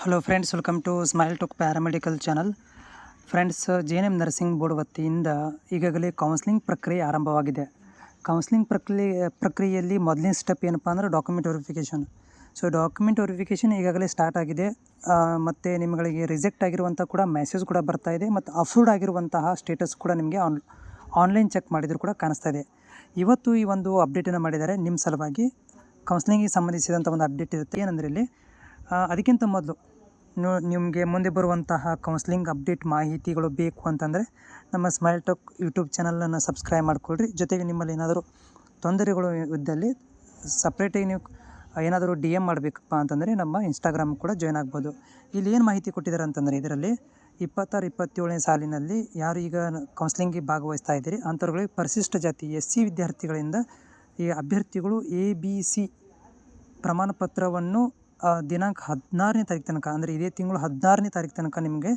Hello friends, welcome to smile ಟುಕ್ paramedical channel. Friends, JNM nursing board ವತಿಯಿಂದ ಈಗಾಗಲೇ counselling ಪ್ರಕ್ರಿಯೆ ಆರಂಭವಾಗಿದೆ. ಕೌನ್ಸ್ಲಿಂಗ್ ಪ್ರಕ್ರಿಯೆಯಲ್ಲಿ ಮೊದಲನೇ ಸ್ಟೆಪ್ ಏನಪ್ಪ ಅಂದರೆ document verification. So document verification ಈಗಾಗಲೇ ಸ್ಟಾರ್ಟ್ ಆಗಿದೆ. ಮತ್ತು ನಿಮಗೆ ರಿಜೆಕ್ಟ್ ಆಗಿರುವಂಥ ಕೂಡ ಮೆಸೇಜ್ ಕೂಡ ಬರ್ತಾ ಇದೆ, ಮತ್ತು ಅಪ್ರೂವ್ಡ್ ಆಗಿರುವಂತಹ ಸ್ಟೇಟಸ್ ಕೂಡ ನಿಮಗೆ ಆನ್ಲೈನ್ ಚೆಕ್ ಮಾಡಿದರೂ ಕೂಡ ಕಾಣಿಸ್ತಾ ಇದೆ. ಇವತ್ತು ಈ ಒಂದು ಅಪ್ಡೇಟನ್ನು ಮಾಡಿದ್ದಾರೆ ನಿಮ್ಮ ಸಲುವಾಗಿ. ಕೌನ್ಸ್ಲಿಂಗಿಗೆ ಸಂಬಂಧಿಸಿದಂಥ ಒಂದು ಅಪ್ಡೇಟ್ ಇರುತ್ತೆ. ಏನಂದರೆ ಇಲ್ಲಿ ಅದಕ್ಕಿಂತ ಮೊದಲು ನಿಮಗೆ ಮುಂದೆ ಬರುವಂತಹ ಕೌನ್ಸ್ಲಿಂಗ್ ಅಪ್ಡೇಟ್ ಮಾಹಿತಿಗಳು ಬೇಕು ಅಂತಂದರೆ ನಮ್ಮ ಸ್ಮೈಲ್ ಟಾಕ್ ಯೂಟ್ಯೂಬ್ ಚಾನಲನ್ನು ಸಬ್ಸ್ಕ್ರೈಬ್ ಮಾಡಿಕೊಳ್ಳ್ರಿ. ಜೊತೆಗೆ ನಿಮ್ಮಲ್ಲಿ ಏನಾದರೂ ತೊಂದರೆಗಳು ಇದ್ದಲ್ಲಿ ಸಪ್ರೇಟಾಗಿ ನೀವು ಏನಾದರೂ DM ಮಾಡಬೇಕಪ್ಪ ಅಂತಂದರೆ ನಮ್ಮ ಇನ್ಸ್ಟಾಗ್ರಾಮ್ ಕೂಡ ಜಾಯ್ನ್ ಆಗ್ಬೋದು. ಇಲ್ಲಿ ಏನು ಮಾಹಿತಿ ಕೊಟ್ಟಿದ್ದಾರೆ ಅಂತಂದರೆ, ಇದರಲ್ಲಿ 26-27ನೇ ಸಾಲಿನಲ್ಲಿ ಯಾರು ಈಗ ಕೌನ್ಸ್ಲಿಂಗಿಗೆ ಭಾಗವಹಿಸ್ತಾ ಇದ್ದೀರಿ ಅಂಥವ್ರುಗಳಿಗೆ ಪರಿಶಿಷ್ಟ ಜಾತಿ SC ವಿದ್ಯಾರ್ಥಿಗಳಿಂದ ಈ ಅಭ್ಯರ್ಥಿಗಳು ABC ಪ್ರಮಾಣ ಪತ್ರವನ್ನು ದಿನಾಂಕ 16ನೇ ತಾರೀಕು ತನಕ, ಅಂದರೆ ಇದೇ ತಿಂಗಳು 16ನೇ ತಾರೀಕು ತನಕ ನಿಮಗೆ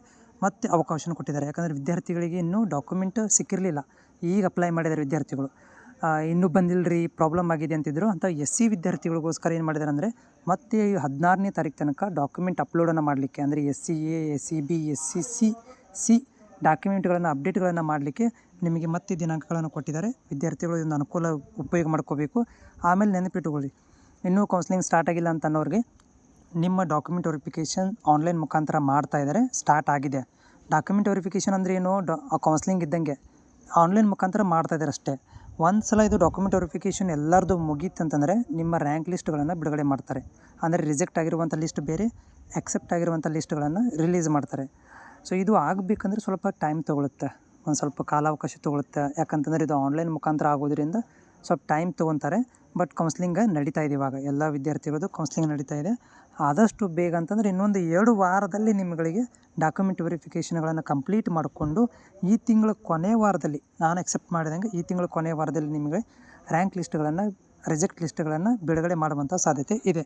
ಮತ್ತೆ ಅವಕಾಶನ ಕೊಟ್ಟಿದ್ದಾರೆ. ಯಾಕಂದರೆ ವಿದ್ಯಾರ್ಥಿಗಳಿಗೆ ಇನ್ನೂ ಡಾಕ್ಯುಮೆಂಟ್ ಸಿಕ್ಕಿರಲಿಲ್ಲ. ಈಗ ಅಪ್ಲೈ ಮಾಡಿದ್ದಾರೆ ವಿದ್ಯಾರ್ಥಿಗಳು. ಇನ್ನೂ ಬಂದಿಲ್ಲ ರೀ, ಪ್ರಾಬ್ಲಮ್ ಆಗಿದೆ ಅಂತಿದ್ರು. ಅಂಥ SC ವಿದ್ಯಾರ್ಥಿಗಳಿಗೋಸ್ಕರ ಏನು ಮಾಡಿದ್ದಾರೆ ಅಂದರೆ, ಮತ್ತೆ 16ನೇ ತಾರೀಕು ತನಕ ಡಾಕ್ಯುಮೆಂಟ್ ಅಪ್ಲೋಡನ್ನು ಮಾಡಲಿಕ್ಕೆ, ಅಂದರೆ SCA, SCB, SCC ಡಾಕ್ಯುಮೆಂಟ್ಗಳನ್ನು ಅಪ್ಡೇಟ್ಗಳನ್ನು ಮಾಡಲಿಕ್ಕೆ ನಿಮಗೆ ಮತ್ತೆ ದಿನಾಂಕಗಳನ್ನು ಕೊಟ್ಟಿದ್ದಾರೆ. ವಿದ್ಯಾರ್ಥಿಗಳು ಇದನ್ನು ಅನುಕೂಲ ಉಪಯೋಗ ಮಾಡ್ಕೋಬೇಕು. ಆಮೇಲೆ ನೆನಪಿಟ್ಟುಕೊಳ್ಳಿ, ಇನ್ನೂ ಕೌನ್ಸ್ಲಿಂಗ್ ಸ್ಟಾರ್ಟ್ ಆಗಿಲ್ಲ ಅಂತ ಅನ್ನೋರಿಗೆ ನಿಮ್ಮ ಡಾಕ್ಯುಮೆಂಟ್ ವೆರಿಫಿಕೇಷನ್ ಆನ್ಲೈನ್ ಮುಖಾಂತರ ಮಾಡ್ತಾ ಇದ್ದಾರೆ, ಸ್ಟಾರ್ಟ್ ಆಗಿದೆ. ಡಾಕ್ಯುಮೆಂಟ್ ವೆರಿಫಿಕೇಷನ್ ಅಂದರೆ ಏನು, ಕೌನ್ಸ್ಲಿಂಗ್ ಇದ್ದಂಗೆ ಆನ್ಲೈನ್ ಮುಖಾಂತರ ಮಾಡ್ತಾ ಇದ್ದಾರೆ ಅಷ್ಟೇ. ಒಂದು ಸಲ ಇದು ಡಾಕ್ಯುಮೆಂಟ್ ವೆರಿಫಿಕೇಷನ್ ಎಲ್ಲರದು ಮುಗೀತಂತಂದರೆ ನಿಮ್ಮ ರ್ಯಾಂಕ್ ಲಿಸ್ಟ್ಗಳನ್ನು ಬಿಡುಗಡೆ ಮಾಡ್ತಾರೆ. ಅಂದರೆ ರಿಜೆಕ್ಟ್ ಆಗಿರುವಂಥ ಲಿಸ್ಟ್ ಬೇರೆ, ಆಕ್ಸೆಪ್ಟ್ ಆಗಿರುವಂಥ ಲಿಸ್ಟ್ಗಳನ್ನು ರಿಲೀಸ್ ಮಾಡ್ತಾರೆ. ಸೊ ಇದು ಆಗಬೇಕಂದ್ರೆ ಸ್ವಲ್ಪ ಟೈಮ್ ತೊಗೊಳುತ್ತೆ, ಒಂದು ಸ್ವಲ್ಪ ಕಾಲಾವಕಾಶ ತೊಗೊಳುತ್ತೆ. ಯಾಕಂತಂದರೆ ಇದು ಆನ್ಲೈನ್ ಮುಖಾಂತರ ಆಗೋದ್ರಿಂದ ಸ್ವಲ್ಪ ಟೈಮ್ ತೊಗೊತಾರೆ. ಬಟ್ ಕೌನ್ಸ್ಲಿಂಗ್ ನಡೀತಾ ಇದೆ. ಇವಾಗ ಎಲ್ಲ ವಿದ್ಯಾರ್ಥಿಗಳದ್ದು ಕೌನ್ಸ್ಲಿಂಗ್ ನಡೀತಾ ಇದೆ. ಆದಷ್ಟು ಬೇಗ ಅಂತಂದರೆ ಇನ್ನೊಂದು 2 ವಾರದಲ್ಲಿ ನಿಮ್ಮಗಳಿಗೆ ಡಾಕ್ಯುಮೆಂಟ್ ವೆರಿಫಿಕೇಷನ್ಗಳನ್ನು ಕಂಪ್ಲೀಟ್ ಮಾಡಿಕೊಂಡು ಈ ತಿಂಗಳ ಕೊನೆಯ ವಾರದಲ್ಲಿ, ನಾನು ಎಕ್ಸೆಪ್ಟ್ ಮಾಡಿದಂಗೆ ಈ ತಿಂಗಳ ಕೊನೆಯ ವಾರದಲ್ಲಿ ನಿಮಗೆ ರ್ಯಾಂಕ್ ಲಿಸ್ಟ್ಗಳನ್ನು, ರಿಜೆಕ್ಟ್ ಲಿಸ್ಟ್ಗಳನ್ನು ಬಿಡುಗಡೆ ಮಾಡುವಂಥ ಸಾಧ್ಯತೆ ಇದೆ.